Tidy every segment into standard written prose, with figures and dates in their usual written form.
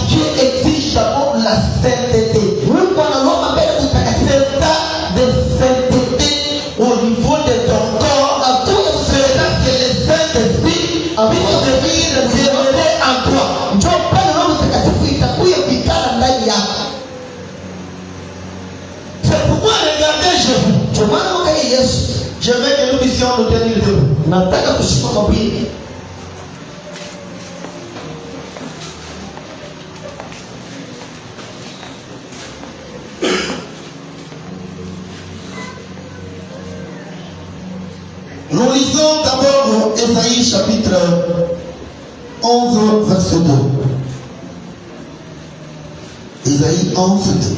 Dieu exige d'abord la sainteté. L'état de sainteté au niveau de ton corps fera que le Saint-Esprit puisse demeurer en toi. C'est pourquoi regardez Jésus. Je veux que nous puissions nous tenir debout. Nous lisons d'abord Ésaïe chapitre 11, verset 2. Ésaïe 11, 2.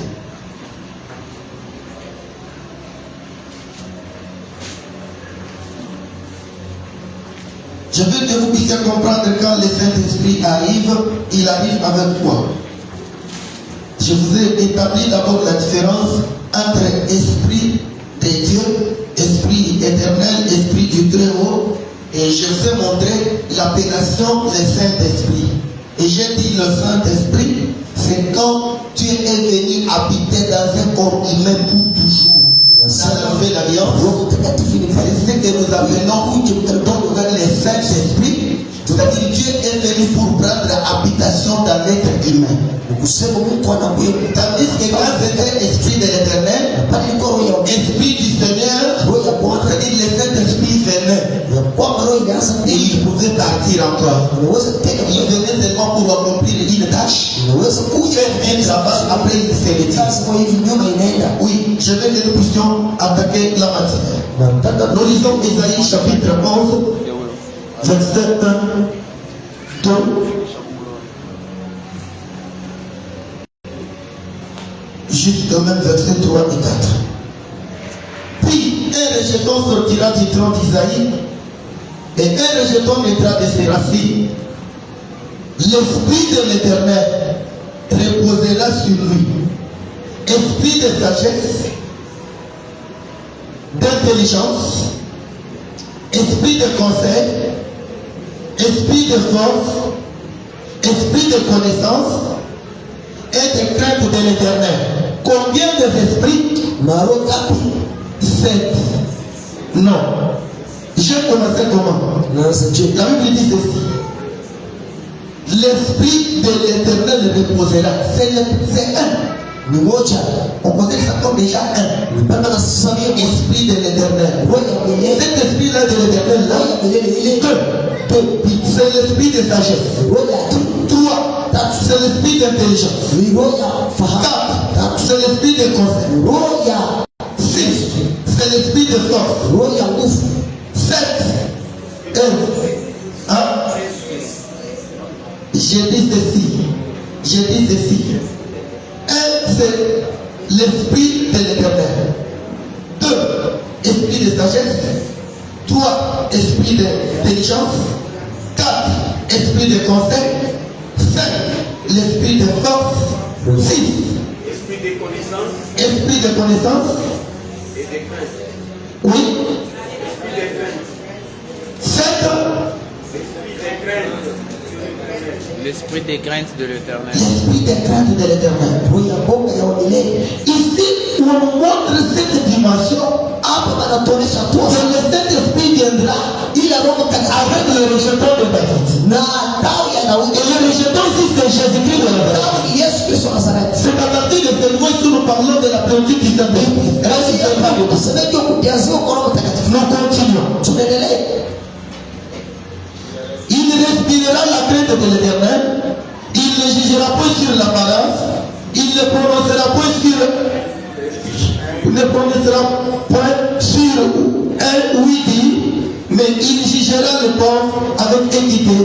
Je veux que vous puissiez comprendre quand le Saint-Esprit arrive, il arrive avec quoi? Je vous ai établi d'abord la différence entre esprit de Dieu, esprit éternel, esprit du Très-Haut, et je vous ai montré l'appellation le Saint-Esprit. Et j'ai dit le Saint-Esprit, c'est quand tu es venu habiter dans un corps humain pour toujours. Dans la nouvelle alliance, c'est ce que nous appelons le Saint-Esprit, c'est-à-dire Dieu est venu pour prendre habitation dans l'être humain. Tandis que quand c'était esprit de l'éternel, esprit du Seigneur, c'est-à-dire le Saint-Esprit venait. Et il pouvait partir encore. Il venait seulement pour accomplir une tâche. Faire un travail, après il s'est retiré. Oui, je veux que nous puissions attaquer la matière. Nous lisons Ésaïe chapitre 11, verset 1, 2. Jusqu'au même verset 3 et 4. Puis un rejeton sortira du tronc d'Isaïe, et un rejeton naîtra de ses racines. L'esprit de l'Éternel reposera sur lui. Esprit de sagesse, d'intelligence, esprit de conseil, esprit de force, esprit de connaissance et de crainte de l'Éternel. Combien d'esprits? 7. Non. Je commençais comment? La Bible dit ceci. L'esprit de l'Éternel reposera. C'est un. On connaît ça comme déjà un. Esprit de l'Éternel. Cet esprit-là de l'Éternel, là, il est deux. C'est l'esprit de sagesse. 3. C'est l'esprit d'intelligence. 4. C'est l'esprit de conseil. 6. C'est l'esprit de force. 7. 1. J'ai dit ceci. 1, c'est l'esprit de l'Éternel. 2, esprit de sagesse. 3, esprit d'intelligence. 4, esprit de conseil. 5, l'esprit de force. 6, esprit de connaissance. Et de crainte. Oui. 7, l'esprit des craintes de l'Éternel. L'esprit des craintes de l'Éternel. Ici, on montre cette dimension. Que le Saint-Esprit viendra. Il a avec le rejeton de David. Et le rejeton aussi, c'est Jésus-Christ de Nazareth. C'est à partir de ce moment que nous parlons de la plénitude du Saint-Esprit. Nous continuons. Il respirera la crainte de l'Éternel. Il ne jugera point sur l'apparence. Il ne prononcera point sur un oui dit, mais il jugera le pauvre avec équité.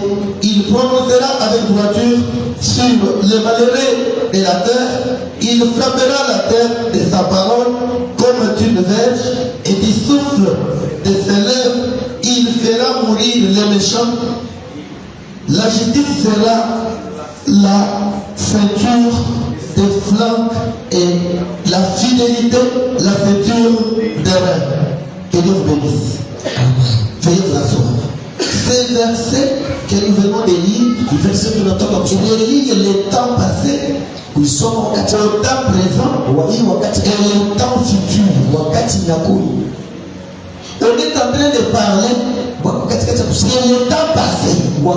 Il prononcera avec droiture sur le malheureux de la terre. Il frappera la terre de sa parole comme une verge, et du souffle de ses lèvres, il fera mourir les méchants. La justice sera la ceinture des flancs et la fidélité, la ceinture des reins. Que Dieu vous bénisse. Veuillez vous asseoir. Ces versets que nous venons de lire, il relie le temps passé, le temps présent et le temps futur. On est en train de parler de le temps passé. Le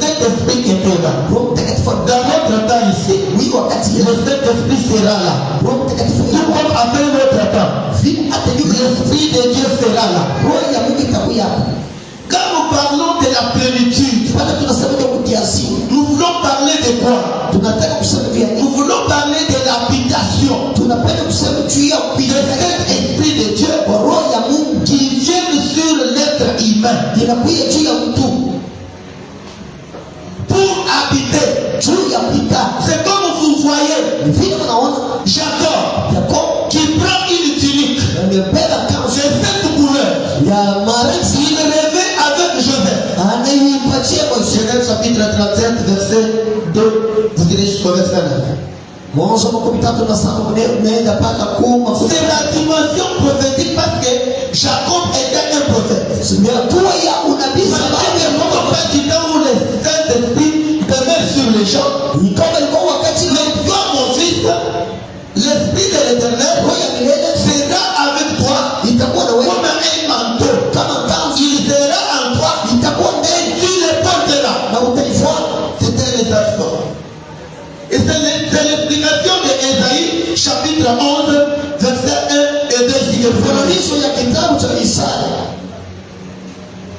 Saint-Esprit qui était là. Dans notre temps ici, le Saint-Esprit sera là. Tout comme après notre temps, l'Esprit de Dieu sera là. Quand nous parlons de la plénitude, nous voulons parler de quoi? Nous voulons parler de l'habitation de cet Esprit de Dieu qui vient sur l'être humain pour habiter. C'est comme vous voyez Jacob qui prend une tunique de cette couleur. Il rêvait avec Joseph. Genèse chapitre 37 verset 2, vous direz jusqu'au verset 9. C'est la dimension prophétique parce que Jacob était un prophète. C'est du temps où le Saint-Esprit demeure sur les gens. Mais toi, mon fils, l'Esprit de l'Éternel sera avec toi comme un manteau. Il sera en toi et tu le porteras. C'était un message fort. Et c'est l'explication d'Ésaïe, chapitre 11, verset 1 et 2.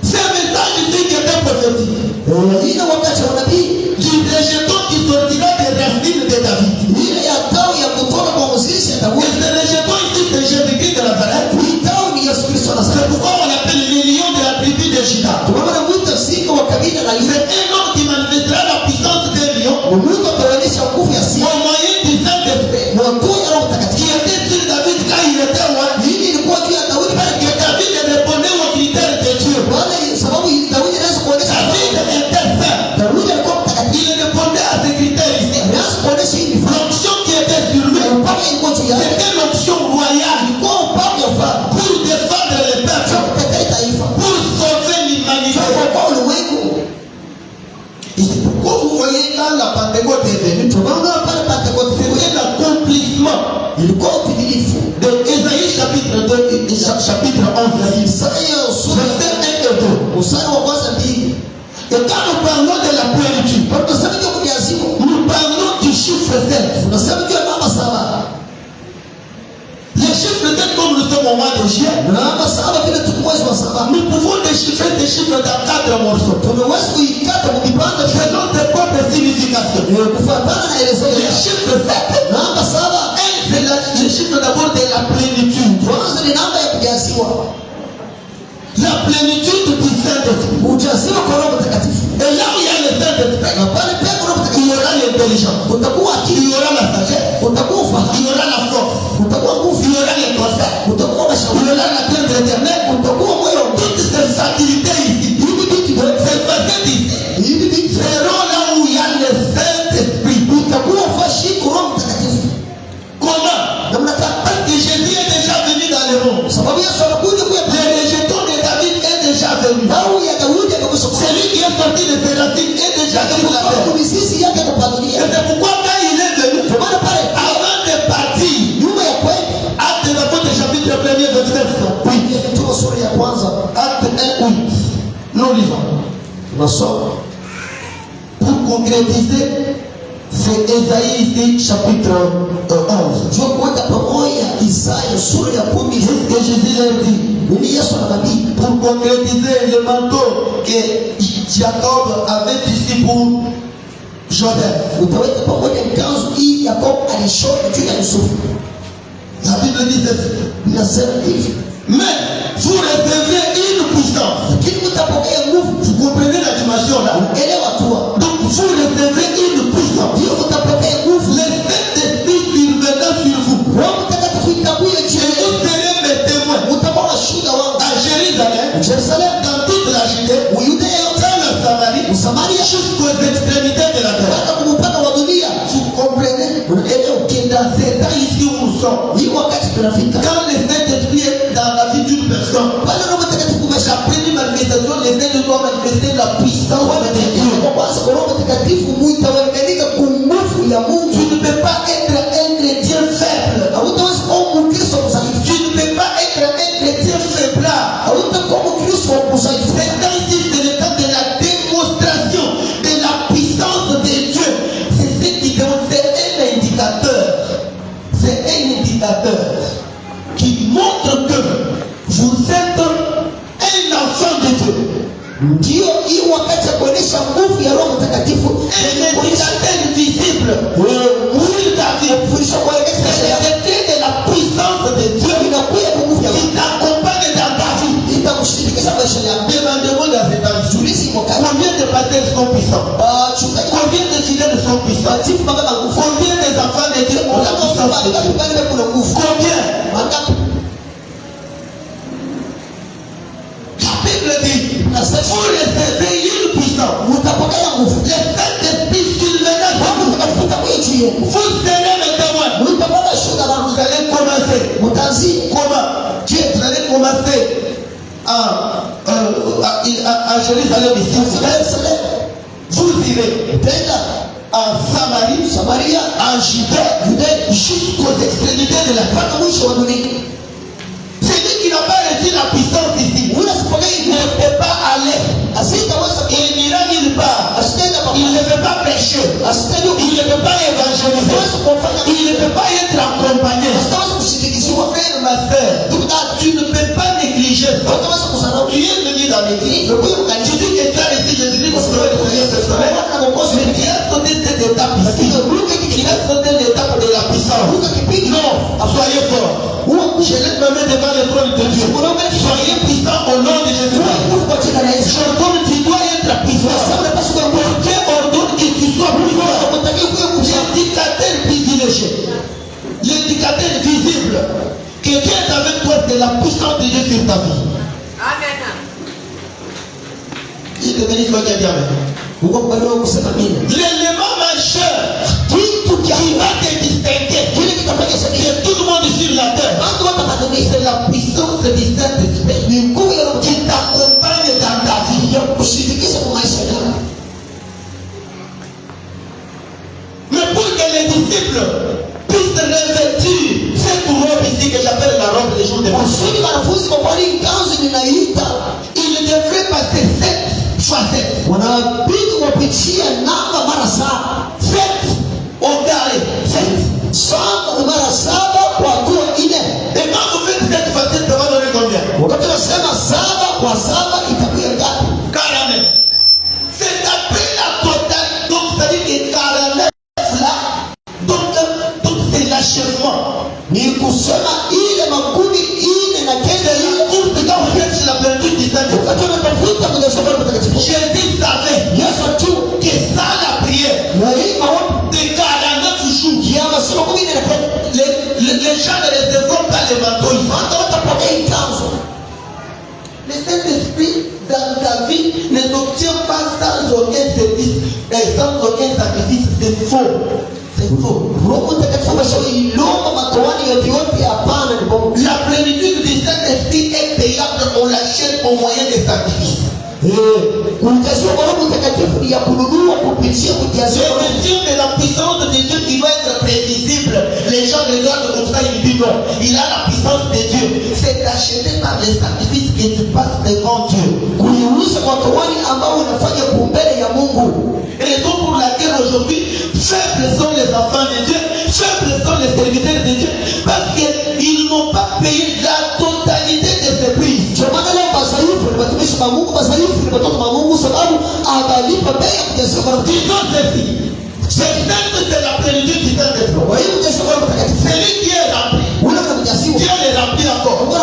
C'est un message ici qui était prophétique. Du rejeton qui sortira des racines de David. Et ce rejeton ici, c'est Jésus-Christ de Nazareth. C'est pourquoi on l'appelle le lion de la tribu de Juda. C'est un homme qui manifestera la puissance d'un lion au moyen du Saint-Esprit qui était sur David quand il était roi. Parce que David répondait aux critères de Dieu. David était saint. Il répondait à ces critères ici. L'onction qui était sur lui, c'était l'onction royale pour défendre les peuples, pour sauver l'humanité. Et c'est pourquoi vous voyez quand la Pentecôte est venue, c'était l'accomplissement de Ésaïe chapitre 2 et chapitre 11, verset 1 et 2. Et quand nous parlons de la plénitude, nous parlons du chiffre 7. Les chiffres 7, comme nous sommes au mois de juillet, nous pouvons déchiffrer des chiffres dans 4 morceaux. Selon ses propres significations. Le chiffre 7, c'est le chiffre d'abord de la plénitude. La plénitude du Saint-Esprit. Et là où il y a le Saint-Esprit, il y aura l'intelligence, il y aura la sagesse, il y aura la force, il y aura les conseils, il y aura la crainte de l'Éternel. Toutes ces facultés ici, ces facettes ici, seront là où il y a le Saint-Esprit. Comment? Parce que Jésus est déjà venu dans le monde. Le rejeton de David est déjà venu. Celui qui est sorti de ses racines est déjà venu dans la terre. Et c'est pourquoi quand il est venu, avant de partir, Acte des Apôtres chapitre 1er verset 8. Acte 1, 8. Nous lisons. Pour concrétiser, c'est Ésaïe ici chapitre 11. C'est ce que Jésus leur dit. Pour concrétiser le manteau que Jacob avait ici pour Joseph. La Bible dit ceci. Mais vous recevez une puissance. Vous comprenez la dimension là? Donc vous recevez une puissance. Le Saint-Esprit survenant sur vous. Et vous serez mes témoins à Jérusalem, dans toute la Judée, dans la Samarie, jusqu'aux extrémités de la terre. Vous comprenez? Que dans ces temps ici où nous sommes, quand le Saint-Esprit est dans la vie d'une personne, la première manifestation, le Saint-Esprit doit utawaangalia kwa nguvu ya Mungu. Tu ne peux pas être un chrétien faible. Hautaweza kuwa Mkristo mdhaifu. Tu ne peux pas être un chrétien faiblard. Hautakuwa Mkristo mdhaifu. C'est le temps de la démonstration de la puissance de Dieu. C'est ce qui demande, c'est un indicateur. C'est un indicateur qui montre que vous êtes un enfant de Dieu. Ndio hii wakati ya kuonyesha nguvu ya Roho Mtakatifu. Un indicateur visible. Oui, David. C'est le décret de la puissance de Dieu. Inakuja kwa nguvu ya Qui Mungu. t'accompagne dans ta vie. Itakushirikisha maisha yako. Demandez-moi dans cet temps. Combien de pasteurs sont puissants? Combien de fidèles sont puissants? Combien des enfants de Dieu ont la puissance de Dieu? Combien? La Bible dit, vous recevez une puissance. Le Saint-Esprit survenant sur vous. Vous serez mes témoins. Vous allez commencer. Comment? Vous allez commencer à Jérusalem ici. Vous irez en Samarie, en Judée, jusqu'aux extrémités de la terre. Celui qui n'a pas reçu la puissance ici, il ne peut pas aller. Il n'ira nulle part. Il ne peut pas prêcher. Il ne peut pas évangéliser. Il ne peut pas être accompagné. Frère, ma soeur, tu ne peux pas négliger ça. Tu es venu dans l'église. Tu dis que tu as reçu Jésus-Christ pour sauver le Seigneur cette semaine. Mais tu as sauté cette étape ici. Tu as sauté l'étape de la puissance. Non, soyez forts. Je lève ma main devant le trône de Dieu. Soyez puissants au nom de Jésus-Christ. J'ordonne, tu dois être puissant. Dieu ordonne que tu sois puissant. L'indicateur privilégié, l'indicateur visible que Dieu est avec toi, c'est la puissance de Dieu sur ta vie. Amen. Il te bénisse, toi qui as dit Amen. L'élément majeur qui va te distinguer de tout le monde sur la terre, c'est la puissance du Saint-Esprit qui t'accompagne dans ta vie. Mais pour que les disciples puissent revêtir cette robe ici que j'appelle la robe des jours de Pâques, il devrait passer 7 fois 7. Wanabidi wapitia namba mara 7 au carré. 7. Saba mara 7 kwa hatua 4. Et quand vous faites 7 fois 7, ça va donner combien? Wakati unasema 7 kwa 7 itakuwa ngapi? 49. C'est après la totale. Donc ça veut dire que 49 là. Donc c'est l'achèvement. Ni kusema ile makumi ine na kenda ile course quand vous faites la plénitude du Saint-Esprit. wakati unatafuta kwenye somo la mtakatifu. Jésus savait Yesu tu que ça la prière na hii maombi de 49 jours. ya masomo 10 na kenda Les gens ne recevront pas les manteaux. Ils vont watapokea kanzo. Le Saint-Esprit dans ta vie ne s'obtient pas sans aucun service et sans aucun sacrifice. C'est faux. C'est faux. Roho Mtakatifu ameshauri ilomba matoani yote yote hapana ni bongo. La plénitude du Saint-Esprit est payable, on l'achète au moyen des sacrifices. Kujazwa kwa Roho Mtakatifu ya kununua kupitia kujazwa. C'est le Dieu de la puissance de Dieu qui doit être prévisible. Les gens regardent comme ça, ils disent non. Il a la puissance de Dieu. C'est acheté par les sacrifices que tu passes devant Dieu. Kuiuza kwa toani ambao unafanya kumbele ya Mungu. Raison pour laquelle aujourd'hui, faibles sont les enfants de Dieu, faibles sont les serviteurs de Dieu, parce qu'ils n'ont pas payé la totalité de ces prix. Ndio maana leo masaifu ni watumishi wa Mungu, masaifu ni watoto wa Mungu sababu atalipa bei ya kujazwa kwa Roho. Disons ceci, c'est la plénitude du Saint-Esprit. Kwa hiyo kujazwa kwa Roho Mtakatifu. Celui qui est rempli, Ule kama kujazwa. Dieu le remplit encore. Il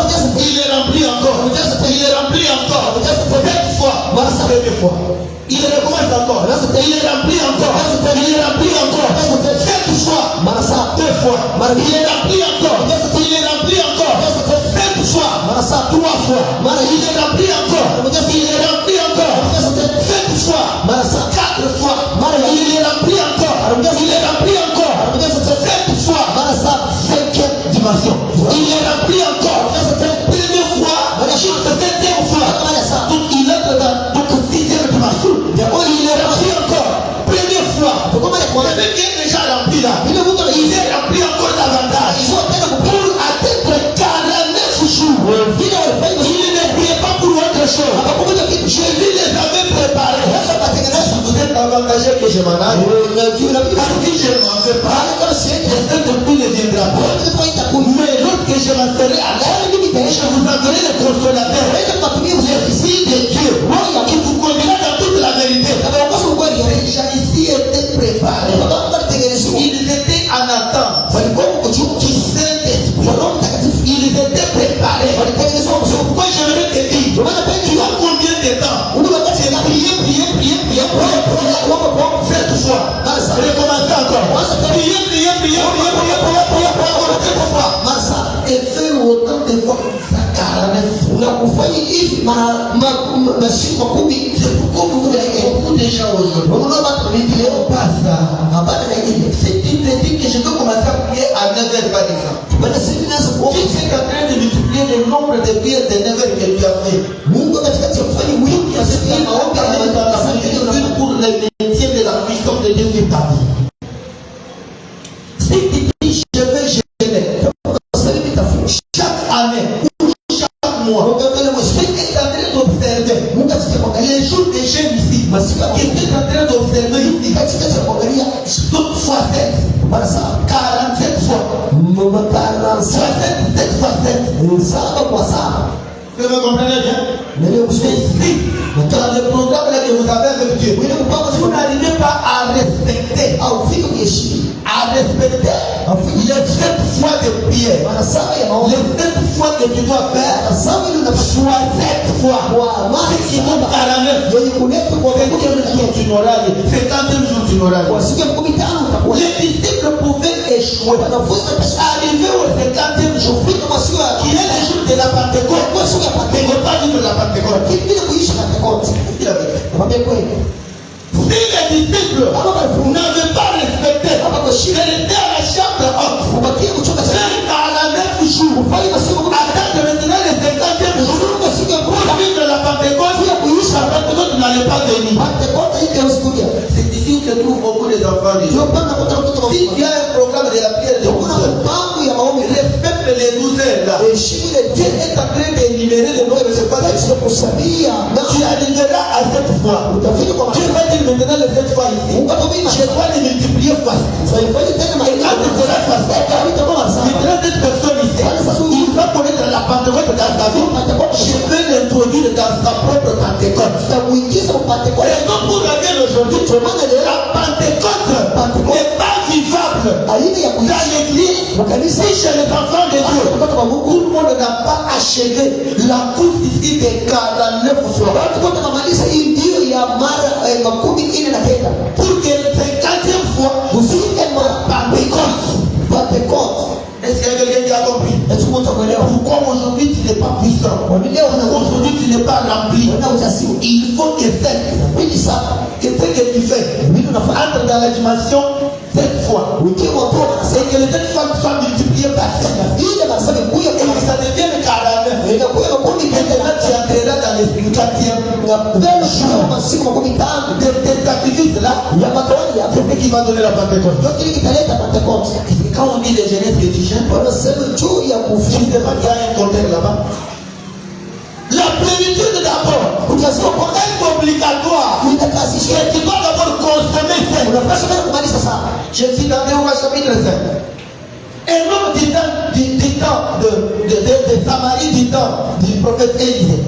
est rempli encore. Il est rempli encore. Cette fois, voilà sa première fois. Il recommence encore. Il est rempli encore. Il est rempli encore. 7 fois. 2 fois. Il est rempli encore. Il est rempli encore. 7 fois. 3 fois. Il est rempli encore. Il est rempli encore. 7 fois. 4 fois. Il est rempli encore. Il est rempli encore. 7 fois. 5e dimension. Il est rempli encore. Première fois. Jusqu'à 7e fois. Donc il est dans 6e dimension. Il est rempli encore. Première fois. Celui qui est déjà rempli là, il est rempli encore davantage. Pour atteindre 49 jours, il ne priait pas pour autre chose. Jésus les avait préparés. Vous êtes avantagé que je m'en aille. Parce que je ne m'en vais pas. J'essaie de plus ne viendra pas. Mais lorsque je m'en serai à l'air, je vous enverrai le consolateur. L'Esprit de Dieu qui vous conduira dans toute la vérité. Déjà ici était préparé. Ils étaient en attente du Saint-Esprit. Ils étaient préparés. Pourquoi j'aimerais te dire, tu as combien de temps? Prier. Cette fois. Recommencez encore. Prier. Et faire autant de fois. Na kufanya hivi masiku makumi. C'est pourquoi vous voyez beaucoup de gens aujourd'hui. C'est une technique que je peux commencer à prier à 9h par exemple. Tu sais qu'en train de multiplier le nombre de prières de 9h que tu as fait. Pour le maintien de la puissance de Dieu sur ta vie. Si tu dis je vais gêner, chaque année ou chaque mois, je suis en train d'observer les jours de jeûne ici, qui est en train d'observer ici, toute fois 7, 47 fois, 67 fois 7, vous me comprenez bien? Mais si, dans le programme là que vous avez avec Dieu, vous n'arrivez pas à respecter, les 7 fois de prière, les 7 fois que tu dois faire, soit 7 fois, ce qui compte 49, tu n'auras rien, 50 jours tu n'auras rien. Les disciples pouvaient échouer, arriver au 50e jour, qui est le jour de la Pentecôte. Mais ne pas vivre la Pentecôte. Si les disciples n'avaient pas respecté, ils étaient à la chambre haute. Faire 49 jours. Attendre maintenant les 50e jours pour vivre la Pentecôte. La Pentecôte n'allait pas venir. C'est ici où se trouvent beaucoup des enfants de Dieu. Si tu as un programme de la prière de 12 heures, respecte les 12 heures là. Dieu est en train d'énumérer le nombre de ce pas tu arriveras à cette fois. Dieu va dire maintenant les 7 fois ici. Je dois les multiplier fois. Et quand tu seras fois 7, il reste cette personne ici. Il va connaître la Pentecôte dans sa vie. Je vais l'introduire dans sa propre Pentecôte. Et donc pour laquelle aujourd'hui, la Pentecôte n'est pas vivable dans l'église. Si chez les enfants de Dieu, tout le monde n'a pas achevé la course ici de 49 fois. Pour que le 50e fois, vous soyez Pentecôte. Est-ce qu'il y a quelqu'un qui a compris? Pourquoi aujourd'hui tu n'es pas puissant? Aujourd'hui tu n'es pas rempli. Il faut que ce que tu fais entre dans la dimension 7 fois. C'est que les 7 fois soient multipliées par 7. Et ça devient 49. Et maintenant tu entreras dans les 50e jour de tes sacrifices là. C'est ce qui va donner la Pentecôte. Quand on dit les jeunesses que tu gênes, tu ne sais pas qu'il y a un contexte là-bas. La plénitude d'abord est obligatoire. Et tu dois d'abord consommer ça. Je suis dans Néhémie chapitre 5. Et l'homme du temps de Samarie, du temps du prophète Élisée.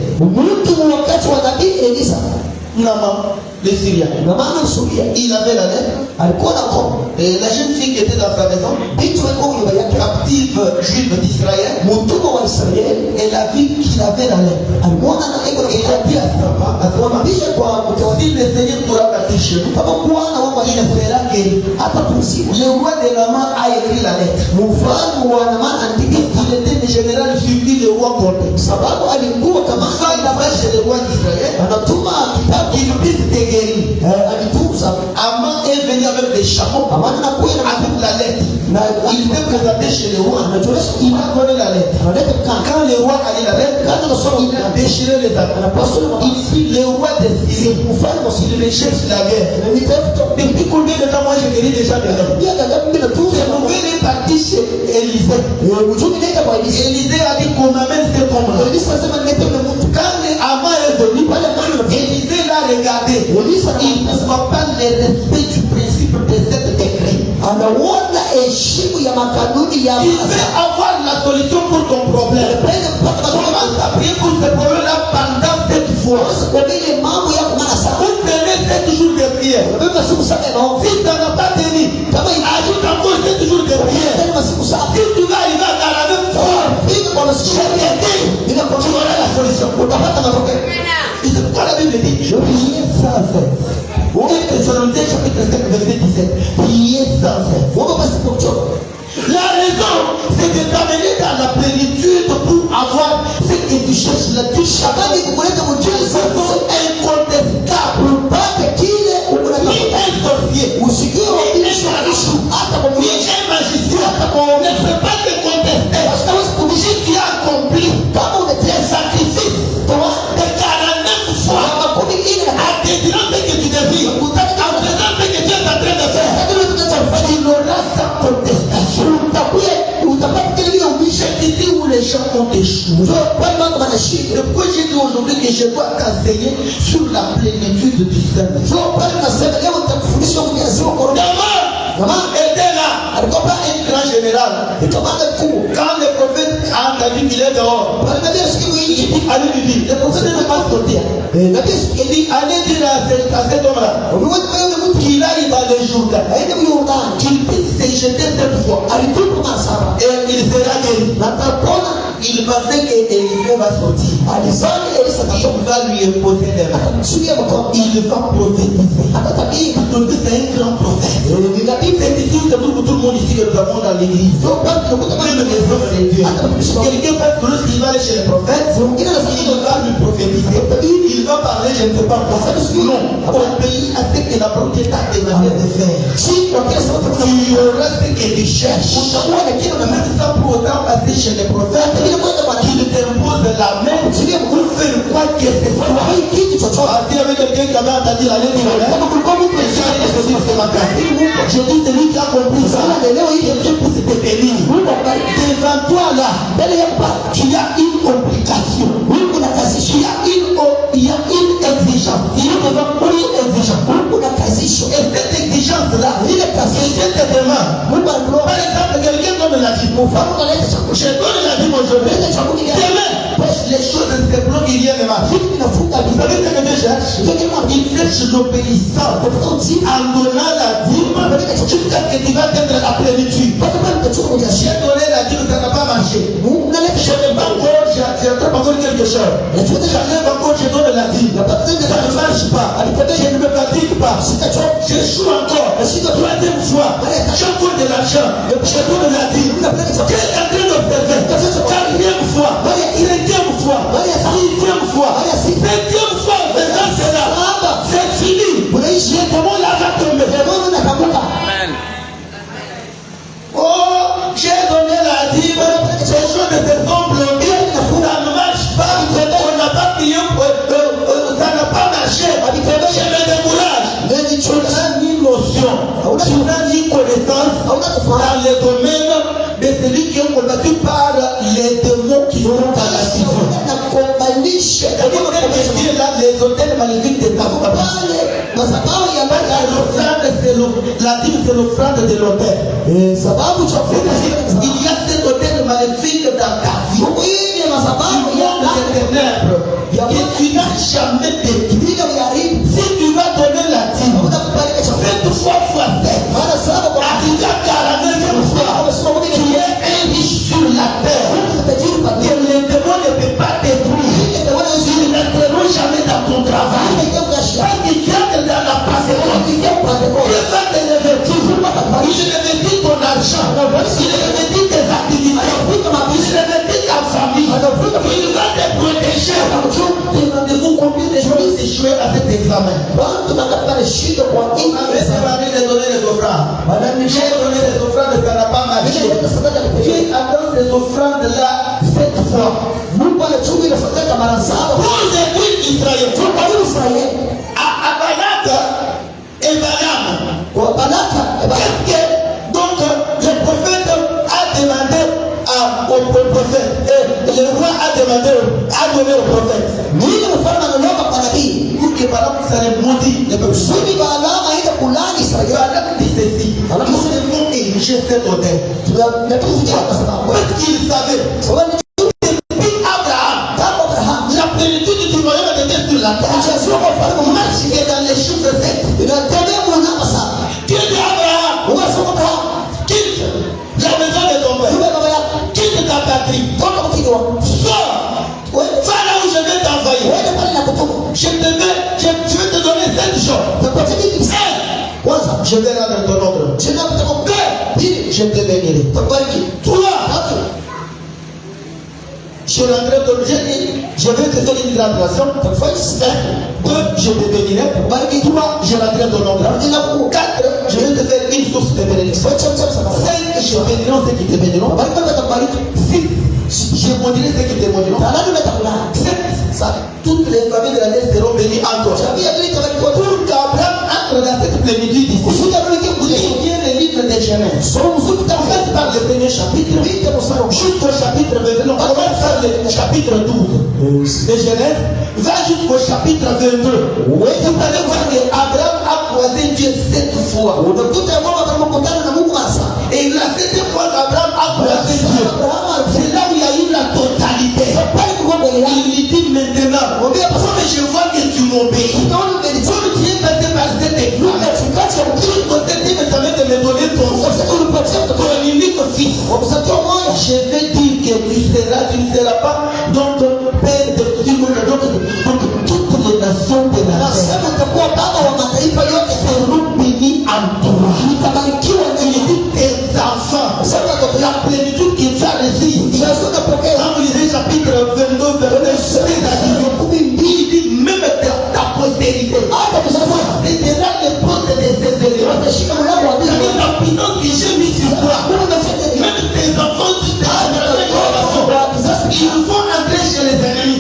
Naman, le Syrien. Il avait la lettre. Et la jeune fille qui était dans sa maison, captive juive d'Israël, elle a vu qu'il avait la lettre. Et il a dit à sa maman, si le Seigneur pourra partir chez nous, il fera que le roi de Naman a écrit la lettre. Il était le général suivi le roi Condé. Il n'a pas chez le roi d'Israël. Qu'il puisse te guérir. Amman est venu venu avec des chameaux, avec la lettre. Il s'est présenté chez le roi. Il a donné la lettre. Quand le roi a lu la lettre, il a déchiré les apôtres. Il dit le roi des Syriens, il les cherche la guerre. Depuis combien de temps moi je guéris déjà de l'homme? Je nouvelle est parti chez Élisée. Élisée a dit qu'on amène cet homme-là. Quand Ama est venu, Élisée l'a regardé. Il ne voit pas le respect du principe de cette décret. Il veut avoir la solution pour ton problème. Commence à prier pour ce problème-là pendant cette fois. Vous prenez 7 jours de prière. Si ça n'a pas tenu, ajoute encore 7 jours de prière. Si tu vas arriver à 49 fois, tu auras la solution. Et c'est pourquoi la Bible dit, je priais sans cesse. Chapitre 5, verset 17. Priez sans cesse. La raison, c'est de t'amener dans la plénitude pour avoir ce que tu cherches là. Tu cherches incontestable. Ni un sorcier, ni un magicien ne peut pas te contester. Si tu as accompli tes sacrifices de 49 fois, en désirant ce que tu désires, en faisant ce que tu es en train de faire, tu n'auras sa contestation. C'est ici où les gens ont échoué. C'est pourquoi j'ai dit aujourd'hui que je dois t'enseigner sur la plénitude du Seigneur. Maman était là, pas un grand général. Quand le prophète a entendu qu'il est dehors, il dit allez lui dire. Le prophète ne peut pas sortir. Il dit allez dire à cet homme-là qu'il aille dans le Jourdain, qu'il puisse se jeter cette fois. Et il sera guéri. Il pensait qu'Élisée va sortir. Il va lui imposer des mains. Il va prophétiser. C'est un grand prophète. C'est ici, c'est pour tout le monde ici que nous avons dans l'église. Même les hommes de Dieu. Quelqu'un pense que lorsqu'il va aller chez le prophète, il va lui prophétiser. Il va parler, je ne sais pas quoi. Non. Au pays, à ce que la propriété t'a demandé de faire. Tu auras ce que tu cherches. Même sans pour autant passer chez le prophète, qu'il t'impose la main pour faire quoi que ce soit. Assis avec quelqu'un qui avait entendu la lettre, je dis celui qui a compris ça, quelqu'un puisse te bénir. Devant toi là, il y a une complication. Il y a une exigence. Il y a une exigence. Et cette exigence-là, je te demande. Par exemple, quelqu'un donne la dîme. Je donne la dîme aujourd'hui. Demain, les choses se bloquent, il y a des marches. Vous savez ce que je cherche? Il cherche l'obéissance en donnant la dîme jusqu'à ce que tu vas atteindre la plénitude. J'ai donné la dîme, ça n'a pas marché. Je n'ai pas encore, j'attrape encore quelque chose. J'enlève encore, je donne la dîme. Ça ne marche pas. Je ne me fatigue pas. J'échoue encore. Troisième fois, j'ai encore de l'argent. Je donne la dîme. Tu es en train d'observer. Quatrième fois, cinquième fois, sixième fois, septième fois, faisant cela, c'est fini. Je demande l'argent tomber. Amen. Oh, j'ai donné la dîme, ces choses se sont bloquées, ça ne marche pas, on n'a pas payé, ça n'a pas marché, je me décourage. Tu n'as ni notion, tu n'as ni connaissance dans le domaine de celui qui est combattu par les démons qui sont dans la cité. Les hôtels magnifiques de Taboua. La dîme, c'est l'offrande de l'hôtel. Il y a cet hôtel magnifique dans ta vie. Il y a des ténèbres que tu n'as jamais détruit. Si tu vas donner la dîme, 7 fois fois 7, arrivé à 49e fois, tu es un riche sur la terre. Que les démons ne peuvent pas détruire. Ils n'entreront jamais dans ton travail. Parce qu'ils entrent dans la passerelle. Dieu va te revêtir. Il revêtit ton argent. Il revêtit tes activités. Il revêtit ta famille. Il va te protéger. Demandez-vous combien de gens échoué à cet examen. On avait demandé de donner moi. J'ai donné les offrandes, ça n'a pas marché. Dieu attend ces offrandes-là 7 fois. Mungu alichunga sadaka mara 7 Pour détruire Israël. Israeli. À Balak et Balaam. Kwa Balaka Qu'est-ce que donc le prophète a demandé au prophète, et le roi a donné au prophète. nini mfalme analoka kwa nabii Pour que Balaam s'en maudit le peuple. kusudi Balaamu aende kulani Israeli. Balaam dit ceci: nous devons ériger cet autel. Tunatukuja kwa sababu Parce qu'il savait sababu depuis Abraham, kama Abraham la plénitude du royaume de Dieu sur la terre. anachazua kwa mfalme Marche dans les chiffres 7. inatembea kwa hapa sana. Dieu dit à Abraham, Unasoma Abraham quitte la maison de ton père, yule baba yako quitte ta patrie, toka mkidwa sors, va là où je vais t'envoyer. wewe pale na kutuma Je vais te donner 7 choses. tapatia kitu sana. Kwanza Je vais rendre ton ordre. tena kutaka 2, pili je te bénirai. tabariki 3, tatu je rendrai ton je vais te donner une grande nation. 2, je te bénirai. 3, je rendrai ton ordre. 4, je vais te faire une source de bénédiction. 5, je bénirai ceux qui te béniront. 6, je maudirai ceux qui te maudiront. 7, toutes les familles de la terre seront bénies encore. Pour qu'Abraham entre dans cette plénitude ici, il vient le livre de Genèse. Commence par le premier chapitre jusqu'au chapitre 29. On commence par le chapitre 12 de Genèse, va jusqu'au chapitre 22. Vous allez voir qu'Abraham a croisé Dieu 7 fois. Et la 7e fois qu'Abraham a croisé Dieu, c'est là où il y a eu la totalité. Il lui dit maintenant, comme je vois que tu m'obéis, comme tu es passé par cette épreuve, tu as de me donner ton unique fils. Je vais dire que tu ne seras pas donc père de tout le monde, donc toutes les nations de la terre seront bénies en toi. Il dit tes enfants, la plénitude que tu as reçue ici. Quand vous lisez chapitre 22, verset 16 à 18, il dit même ta postérité. C'est déjà les portes de ces éléments. La puissance que j'ai mise sur toi, même tes enfants, ils vont entrer chez les ennemis.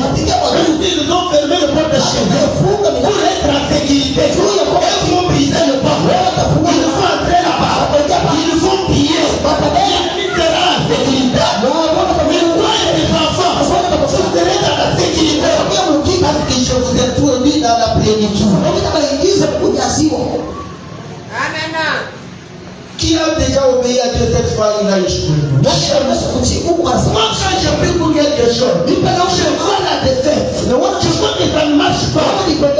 Ils ont fermé le porte chez eux pour être en sécurité. Ils vont briser le port. Ils vont entrer là-bas. Ils vont piller. L'ennemi sera en sécurité. Mais toi et tes enfants, vous serez dans la sécurité. Parce que je vous ai tout mis dans la plénitude. Qui a déjà obéi à Dieu cette fois, il a échoué. Moi, quand je prie pour quelque chose, je vois la défaite. Je vois que ça ne marche pas.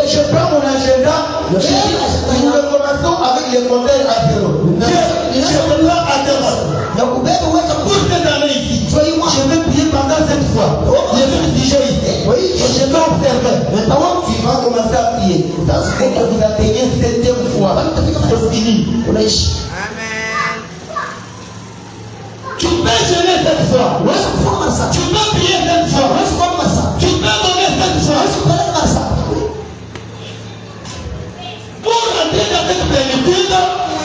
Je prends mon agenda et nous recommençons avec les compteurs à zéro. Je me prends à zéro. Pour cette année ici, je vais prier pendant cette fois. Je vais me figer ici. Et je vais observer. Maintenant, tu vas commencer à prier. Parce que vous atteignez 7e fois. C'est fini. Tu peux jeûner cette fois. Tu peux prier cette fois. Tu peux donner cette fois. Pour entrer dans cette plénitude,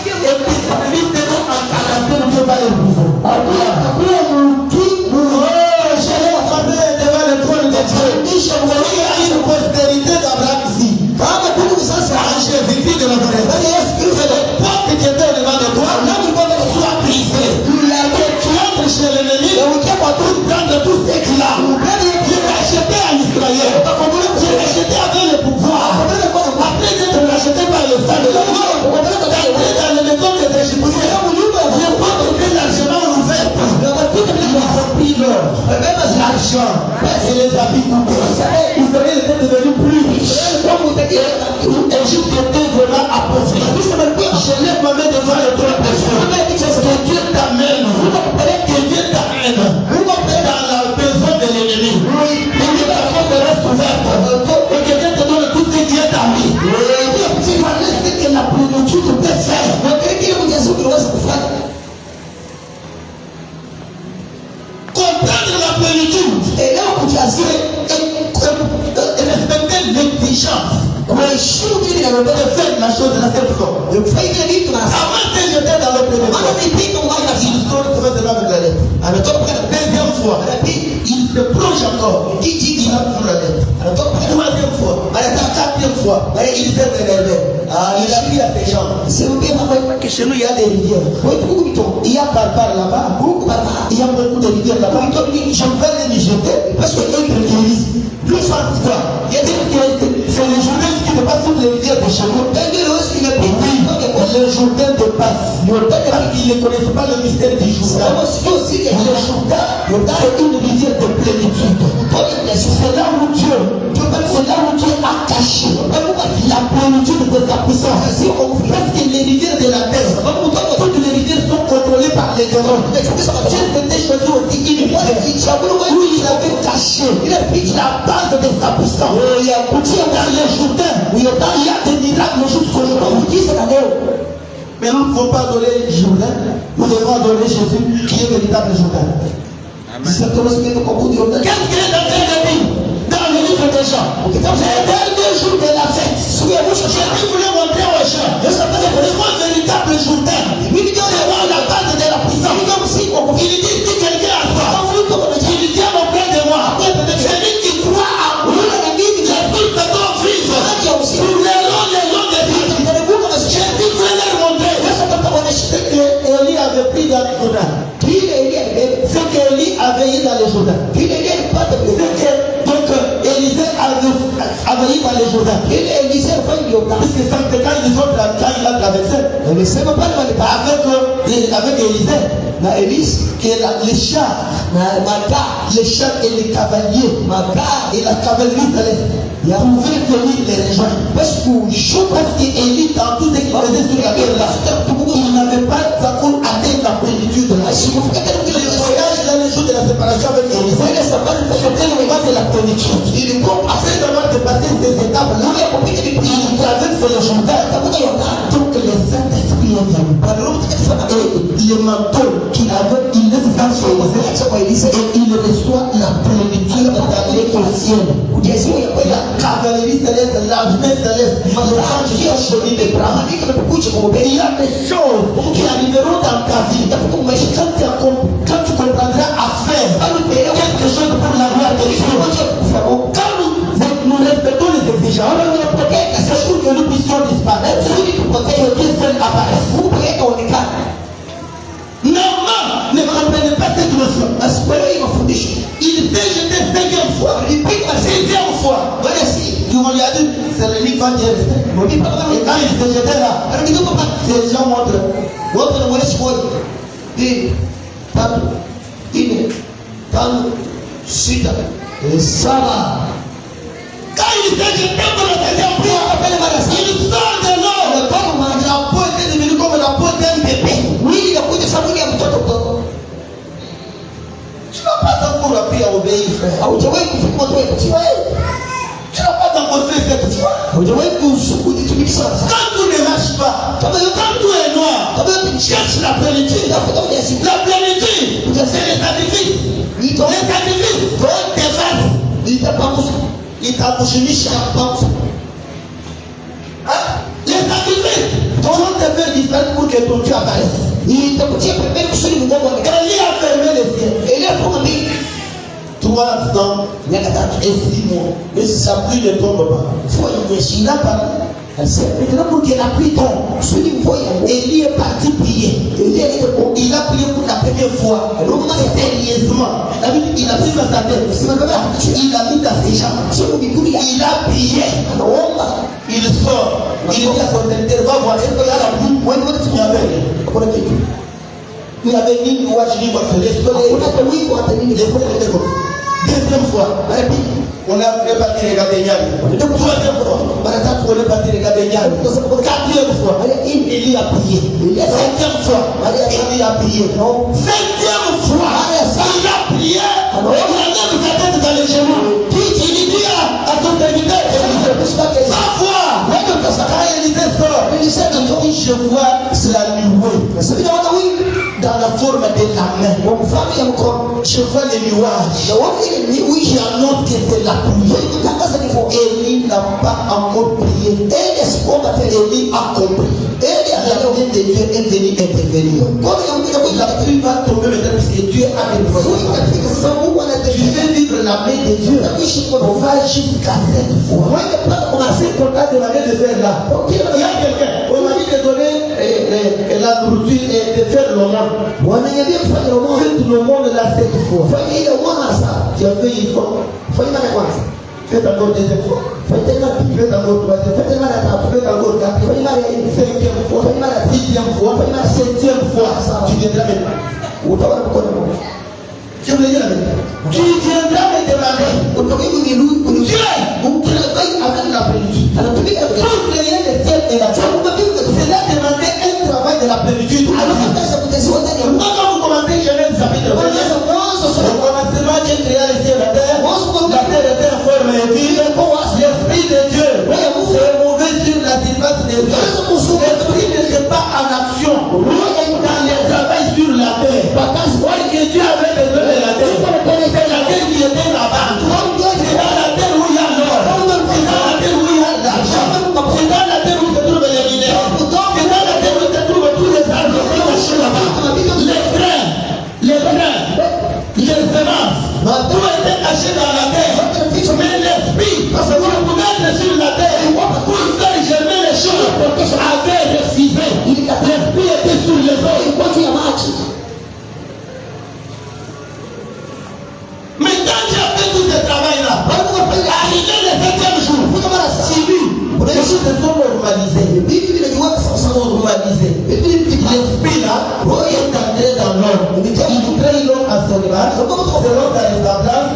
et puis ça permet de nous en quarantaine, Dieu va le bouger. Je l'ai entendu devant le trône de Dieu. Il y a une postérité d'Abraham ici. En Jésus-Christ de Nazareth. C'est le porte qui était devant de toi. Soit brisé. Chez l'ennemi, pour prendre tout ce qu'il a. Je l'ai acheté en Israël. Je l'ai acheté avec le pouvoir. Après d'être racheté par le sang de la mort, dans les maisons des Égyptiens, je peux donner l'argent ouvert. Ils ont pris l'or, même l'argent, et les habits coupés. Vous serez devenus plus riches. L'Égypte était vraiment appauvrie. Je lève ma main devant le trône de Dieu. Que Dieu t'amène. Que Dieu t'amène dans la maison de l'ennemi. Et que ta porte reste ouverte. Et que Dieu te donne tout ce qui est à lui. Tu vas laisser que la plénitude peut faire. Comprendre la plénitude. Et là, et respecter l'exigence. De faire la chose de la cette forme. Avant que je te fois, il s'est énervé. Il a dit à ses gens que chez nous il y a des rivières. Il y a Barbare là-bas. Il y a beaucoup de rivières là-bas. Je vais les jeter parce qu'eux l'église. Plus souvent, il y a des c'est les journées qui ne passent toutes les rivières de chez nous. Le Jourdain de passe. Parce qu'ils ne connaissent pas le mystère du Jourdain. Le Jourdain, c'est une rivière de plénitude. C'est là où Dieu a caché la plénitude de sa puissance. Parce que les rivières de la terre, toutes les rivières sont contrôlées par les démons. Dieu s'était choisi aussi une rivière où il avait caché la base de sa puissance. Dans le Jourdain, il y a des miracles jusqu'aujourd'hui. Mais nous ne pouvons pas adorer Jourdain, nous devons adorer Jésus qui est véritable Jourdain. Qu'est-ce qu'il est en train de dire dans le livre des gens? Les derniers jours de la fête, Jésus voulait montrer aux gens le véritable Jourdain. Il dit la base de la puissance. Il dit si quelqu'un a foi, il dit à mon frère de moi, celui qui croit à moi, les fils de ton fils, pour les longs des fils. Jésus voulait leur montrer ce que Élie avait pris dans le Jourdain. Ce qu'Élie avait eu dans le Jourdain. Donc Élisée avait eu dans le Jourdain. Puisque quand il a traversé avec Élisée, les chars et les cavaliers et la cavalerie céleste pouvaient venir les rejoindre. Parce qu'Élie, dans tout ce qu'il faisait sur la terre là, il n'avait pas encore atteint la plénitude de la vie. Le voyage dans les jours de la séparation avec Élisée, c'était le moment de la plénitude. Après avoir dépassé ces étapes là, il traverse le Jourdain. Donc le Saint-Esprit est venu. Et le manteau qu'il avait, il laisse dans son Élisée et il reçoit la plénitude d'aller au ciel. La cavalerie céleste, l'armée céleste, l'ange qui a choisi les bras. Il y a des choses qui arriveront dans ta vie quand tu comprendras à faire quelque chose pour la gloire de Dieu. Quand nous respectons les exigences, c'est pour que nous puissions disparaître et que Dieu seul apparaisse. Normalement, ne comprenez pas cette notion. Il s'est jeté 5e fois, il pique la 6e fois. On lui a dit, c'est le livre qui est resté. Et quand il s'est jeté là, ces gens montrent. Quand il s'est jeté pour la 7e fois, il sort de l'eau. La peau était devenue comme la peau d'un bébé. Tu n'as pas encore appris à obéir, frère. Tu n'as pas encore fait cette foi. Quand tout ne marche pas, quand tout est noir, cherche la plénitude. La plénitude, c'est les sacrifices. Les sacrifices, tes faces. Il t'a bouché, les sacrifices vont te faire disparaître pour que ton Dieu apparaisse. Élie a fermé les cieux. 3 ans et 6 mois. Mais sa pluie ne tombe pas. Il a parlé. Maintenant pour que la pluie tombe, Élie est parti prier. Il a prié pour la première fois. Sérieusement. Il a pris dans sa tête. Il a mis dans ses jambes. Il a prié. Il sort. Il dit à son serviteur, va voir. Il y avait ni louage ni voix. Deuxième fois, on a réparti les gardenias. Troisième fois, on a réparti les gardenias. Quatrième fois, il a prié. Cinquième fois, il a prié. Septième fois, il a prié. Il a mis sa tête dans les genoux. Il dit à son serviteur, sa foi. Quand Élisée sort, je vois la nuée dans la forme de la main. Je vois les nuages qui annoncent que c'est la pluie. Élie n'a pas encore prié. Élie a compris. La main de Dieu est venue intervenir. La pluie va tomber maintenant parce que Dieu a des projets. Tu veux vivre la main de Dieu, on va jusqu'à 7 fois. On a fait contact de manière de faire là. Il y a quelqu'un, on m'a dit de donner la nourriture et de faire le monde. Faites le monde là 7 fois. Tu as fait une fois. Faites encore deuxième fois. Faites encore troisième fois. Faites encore quatrième, cinquième fois, sixième fois, septième fois. Tu viendras maintenant. Je veux dire, tu viendras me demander. Dieu, on travaille avec la plénitude. Pour créer le ciel et la terre, c'est là demander un travail de la plénitude. Quand vous commencez Genèse chapitre 1, au commencement, Dieu créa le ciel et la terre était informe et vide. L'Esprit de Dieu s'est mouvé sur la surface des eaux. L'Esprit n'était pas en action dans le travail sur la terre. Parce que Dieu avait besoin de la terre. C'est la terre qui était là-bas. C'est dans la terre où il y a l'or. C'est dans la terre où il y a l'argent. C'est dans la terre où se trouvent les minéraux. C'est dans la terre où se trouvent tous les arbres qui sont là-bas. Les grains, les semences, tout était caché dans la terre. Mais l'esprit, parce que vous pouvez être sur la terre pour faire germer les choses, avait refusé. L'esprit était sur les eaux. Mais quand tu as fait tout ce travail-là, arrivé le 7e jour, les choses se sont normalisées. Sont normalisées. L'esprit là est entré dans l'homme. Il crée l'homme à son image. Selon sa ressemblance,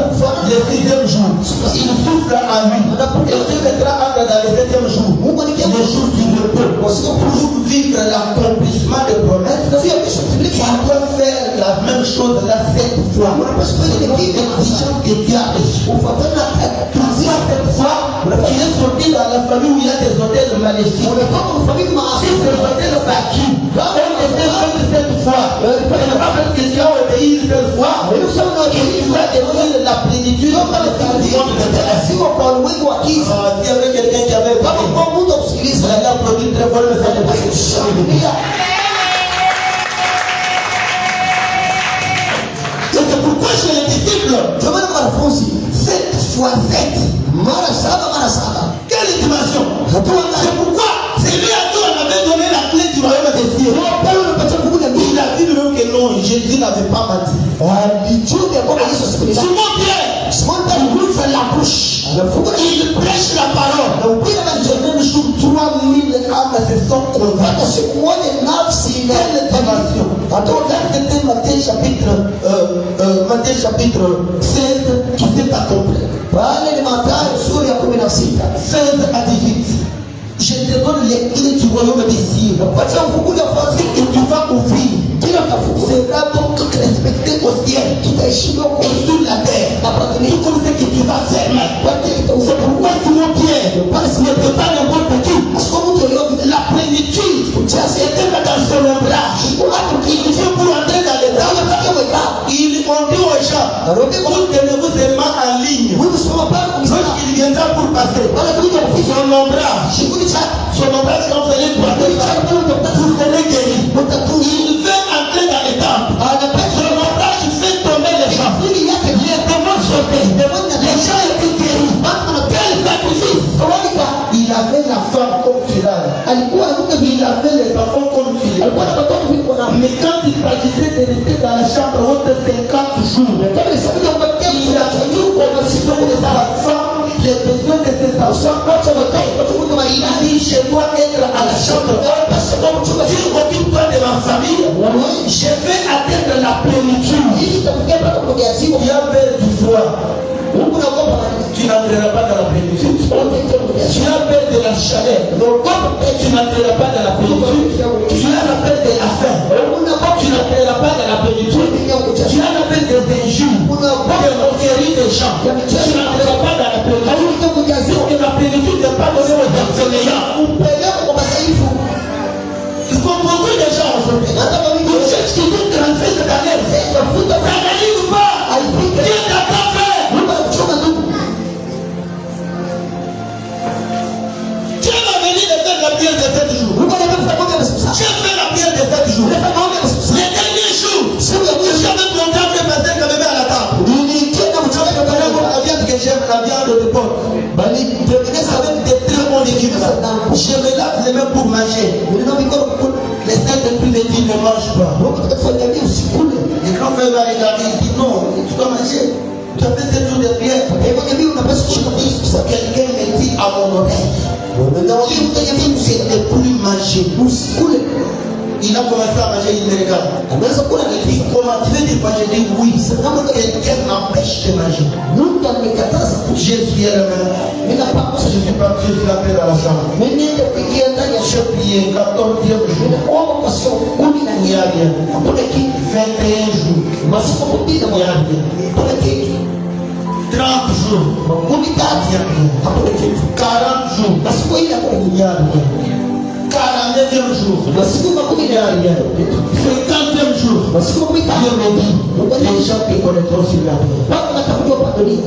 le 6e jour, il souffle en lui. Et Dieu mettra entre dans le 7e jour. Le jour du repos. Pour vivre l'accomplissement des promesses, il doit faire la même chose là 7 fois. L'exigence que Dieu a reçue. Pourquoi cette fois, tu es sorti dans la famille où il y a des hôtels maléfiques. Si c'est l'hôtel bâti, on était comme cette fois. Pas parce que Dieu a obéi cette fois, il va devenir la plénitude dans le monde de terre. Si il y avait quelqu'un qui avait pas de bon monde, il a produit très fort le salut. C'est pourquoi chez les disciples, je veux dire la France, 7 fois 7. Quelle dimension? C'est pourquoi c'est lui à qui on avait donné la clé du royaume des cieux. Il a dit lui-même que non, Jésus n'avait pas menti. Simon Pierre ouvre la bouche. Il prêche la parole. Le même jour, 3000 âmes se sont converties. Quelle dimension? Donc là, c'était Matthieu chapitre 16 qui s'est accompli. 16 à 18. Je te donne les clés du royaume des cieux. Ce que tu vas ouvrir, sera donc respecté au ciel, sur la terre. Tout comme ce que tu vas fermer. C'est pourquoi Simon Pierre, parce qu'il n'était pas n'importe qui. La plénitude, c'était dans son ombrage. Il faut pour entrer dans les temps. Ils ont dit aux gens, tenez-vous seulement en ligne. Lorsqu'il viendra pour passer, son ombrage, quand vous allez passer, vous serez guéri. Il veut entrer dans les temps. Son ombrage fait tomber les gens. Les démons sautaient. Les gens étaient guéris. Quel sacrifice! Il avait la femme comme finale. Il avait les enfants comme finale. Mais quand il s'agissait de rester dans la chambre haute 50 jours, il a tenu conversation de sa femme, les besoins de ses enfants. Il a dit, je dois être à la chambre haute parce que comme tu occupe-toi de ma famille, je vais atteindre la plénitude. Il y a peur du froid. Tu n'entreras pas dans la plénitude. Tu as peur de la chaleur. Tu n'entreras pas dans la plénitude. Tu as la peur de la faim. Tu n'entreras pas dans la plénitude. Tu as la peur des injures, de moquerie des gens. Tu n'entreras pas dans la plénitude. Parce que la plénitude n'est pas donnée aux enseignants. C'est comme beaucoup de gens aujourd'hui. Pour ceux qui disent transfert cette année, ça n'arrive pas. Dieu n'a pas fait. Dieu m'a venu de faire la prière de 7 jours. J'ai fait la prière de 7 jours. Les derniers jours, j'avais mon temps fait passer quand même à la table. pas. Roho Mtakatifu aliniambia usikule. Le grand frère m'a regardé, il dit non, tu dois manger. Tu as fait 7 jours de prière. Aliniambia unapaswa kushika. Quelqu'un me dit à mon oreille, c'est ne plus manger. Usikule. Il a commencé à manger, il me regarde. Ameanza kula na Il dit comment tu veux dire quoi? Je dis oui. C'est comme quelqu'un m'empêche de manger. Mungu amekataza. Je suis le même. Mimi napaswa Je suis parti, je suis appelé à la chambre. mimi niende kuingia ndani ya J'ai prié 14e jour. kuomba kwa siku 10 na Il n'y a rien. hakuna kitu. 21 jours. Masiku 10 na Il n'y a rien. hakuna kitu. 30 jours. 13 hakuna kitu. 40 jours. Masiku ile hakuna Il n'y a rien. 49e jour. masiku 10 Il n'y a rien. 50e jour. masiku 10 Dieu me dit, les gens qui connaîtront sur la terre. watu watakujua kwa dunia.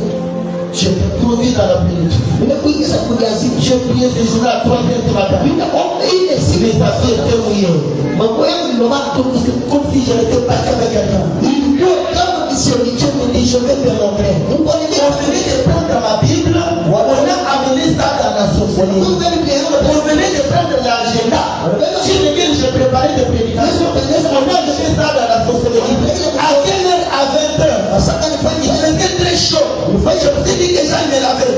J'étais trop vite dans la plénitude. Nimekuingiza kujazimu. J'ai prié ce jour-là à 3h du matin. Ninaomba ile siku Mes affaires étaient mouillées. mambo yangu nilomana tu Comme si je n'étais pas avec quelqu'un. nilikuwa kama misionari. Dieu me dit, je vais te montrer. Mungu On aliniambia venait de prendre ma Bible, on a amené ça dans la sorcellerie. Mungu aliniambia On venait de prendre l'agenda sur lequel je préparais des prédications. On a amené ça dans la sorcellerie. À quelle heure? À 20h. sasa nifanye Il faisait très chaud. Je me suis dit que j'allais me laver.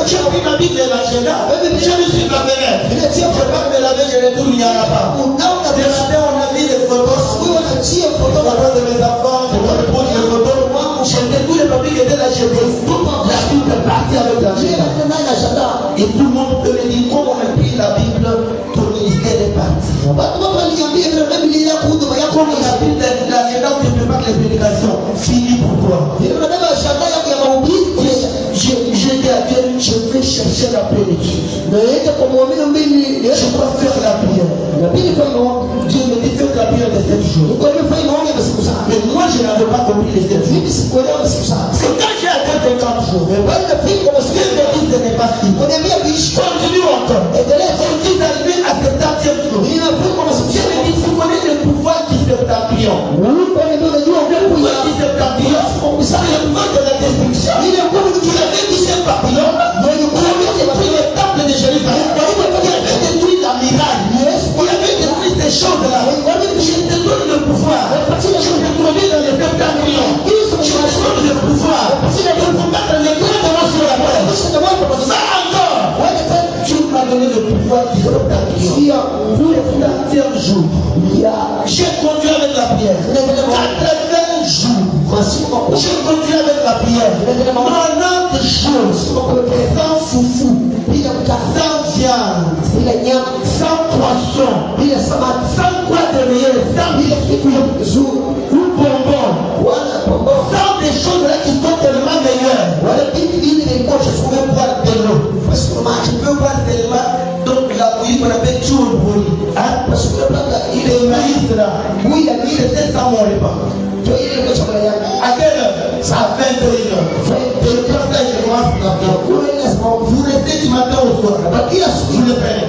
J'ai pris ma Bible et l'agenda. Je me suis lavé. Je ne vais pas me laver, je retourne, il n'y en a pas. unaona Le matin, on a vu des photos. wewe unachia Les foto photos de mes enfants, je me pose les photos. J'étais tous les papiers qui étaient là, j'ai pris. La Bible est partie avec l'agenda. na shanda. Et tout le monde peut me dire, comme on a pris la Bible, ton ministère est parti. Watu waliambia ile Biblia yako huduma yako Comme on a pris l'agenda où tu prépares les prédications, fini pour toi. ile unabeba shanda yako ya mahubiri. J'ai dit à Dieu, je vais chercher la plénitude. Na yeye kwa muamini mbili Je dois faire la prière. na pili kwa maombi. Dieu me dit, fais la prière de 7 jours. Kwa hiyo fanya maombi ya siku saba. Mais moi, je n'avais pas compris les 7 jours. Mimi sikuelewa siku saba. C'est quand j'ai atteint 50 jours. Bali nafika kwa siku Dieu me dit, ce n'est pas fini. uniambia bishi. Continue encore. Endelea. Quand tu es arrivé à 70e jour, Ninafika kwa siku Dieu me dit, tu connais le pouvoir du septentrion. Mungu anajua unajua Le nguvu pouvoir ya du septentrion, c'est le pouvoir de la destruction. ile nguvu Tu avais dit ce papillon, mwenye kuambia pris le temple de Jérusalem. Il avait détruit la muraille. Il avait détruit ces choses-là. Je te donne le pouvoir. Je te produis dans le septentrion. Je te donne le pouvoir. De combattre les grands démons sur la terre. Ça encore. Tu m'as donné le pouvoir du septentrion. Pour le 40e jour, j'ai conduit avec la prière. 80 jours. J'ai conduit avec la prière. 90 jours. Sans foufou. Sans viande. Sans poisson. Sans quoi de meilleur. Sans ou bonbon. Sans des choses là qui sont tellement meilleures. Je pouvais boire de l'eau. Je peux boire tellement. Donc la bouillie qu'on appelle tchoul. Il est maïs là. Oui, c'était sans mon repas. À quelle heure? À 21h. Je prends ça et je commence la prière. Vous restez du matin au soir. Vous le prenez.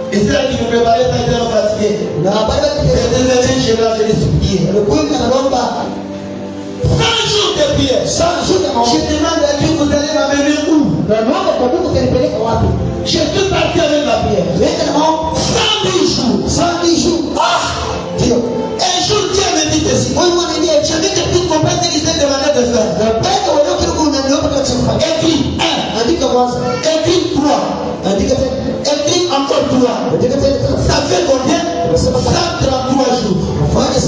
Et c'est là qui me préparait, ça était fatigué. C'était le même chez moi, je l'ai supplié. 100 jours de prière. Je demande à Dieu, vous allez m'amener où? Je suis parti avec la prière. 110 jours. Ah! Un jour, Dieu me dit ceci. Je vais te plus comprendre ce qu'il s'est demandé de faire. Écris 1. Écris 3. Écris encore 3. Ça fait combien? 133 jours.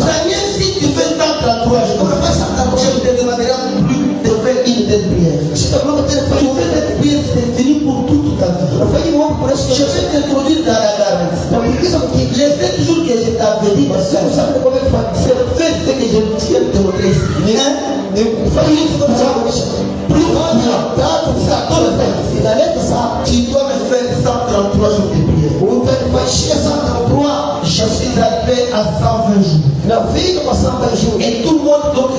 Daniel, si tu fais 133 jours, je ne te demanderai plus de faire une telle prière. Tu fais cette prière, c'est fini pour toute ta vie. Je vais t'introduire dans la garantie. Je sais toujours que je t'avais dit, c'est faire ce que je tiens de te montrer ici. Tu dois me faire 133 jours de prière. Je suis arrivé à 120 jours. Et tout le monde, donc,